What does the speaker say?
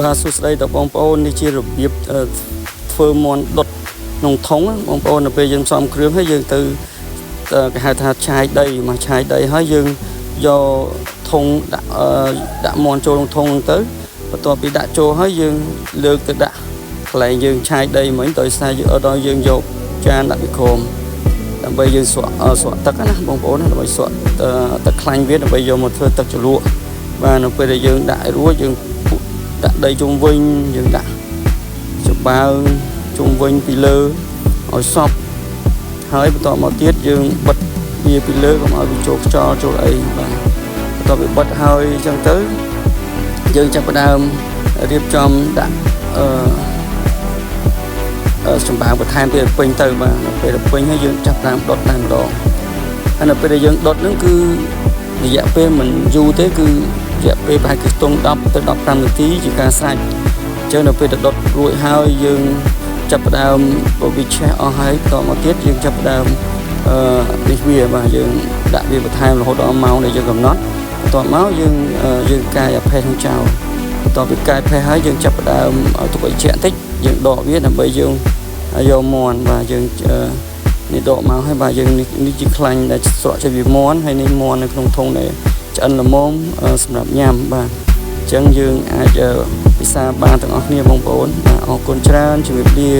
បាទសួស្តីដល់បងប្អូននេះជារបៀបធ្វើមាន់ដុតក្នុងធុងបងប្អូននៅពេលយើងផ្សំគ្រឿងហើយយើងទៅគេហៅថាឆាយដីមកឆាយដីហើយយើងយកធុងដាក់មាន់ចូលក្នុងធុងទៅបន្ទាប់ពីដាក់ចូលហើយយើងលើកទៅដាក់កន្លែងយើងឆាយដីមិញដោយសារដល់យើងយកចានដាក់ពីក្រោមដើម្បីយើងស្រក់ទឹកណាបងប្អូនដើម្បីស្រក់ទឹកខ្លាញ់វាដើម្បីយកមកធ្វើទឹកជ្រលក់បាទនៅពេលដែលយើងដាក់រួចយើងដាក់ដីជុំវិញយើងដាក់ចំបើងជុំវិញពីលើឲ្យសប់ហើយបន្តមកទៀតយើងបិទវាពីលើកុំឲ្យវាចូលខ្យល់ចូលអីបាទបន្ទាប់ពីបិទហើយអញ្ចឹងទៅយើងចាប់ផ្ដើមរៀបចំដាក់ចំបើងបន្ថែមទៀតពេញទៅបាទនៅពេលពេញហើយយើងចាប់ផ្ដើមដុតតែម្ដងហើយនៅពេលដែលយើងដុតហ្នឹងគឺរយៈពេលមិនយូរទេគឺរយៈពេលប្រហែលគឺខ្ទង់10ទៅ15នាទីជាការស្រេចអញ្ចឹងនៅពេលដុតរួចហើយយើងចាប់ផ្ដើមវាឆេះអស់ហើយបន្តមកទៀតយើងចាប់ផ្ដើមនេះវាបាទយើងដាក់វាបន្ថែមរហូតដល់ម៉ោងដែលយើងកំណត់បន្ទាប់មកយើងកាយអាផេះក្នុងចោលបន្ទាប់ពីកាយផេះហើយយើងចាប់ផ្ដើមទុកឲ្យជែកបន្តិចយើងដកវាដើម្បីយើងយកមាន់បាទយើងនេះដកមកហើយបាទយើងនេះជាខ្លាញ់ដែលស្រក់ចេញពីមាន់ហើយនេះមាន់នៅក្នុងធុងដែលឆ្អិនល្មមសម្រាប់ញ៉ាំបាទអញ្ចឹងយើងអាចពិសាបានទាំងអស់គ្នាបងប្អូនបាទអរគុណច្រើនជំរាបលា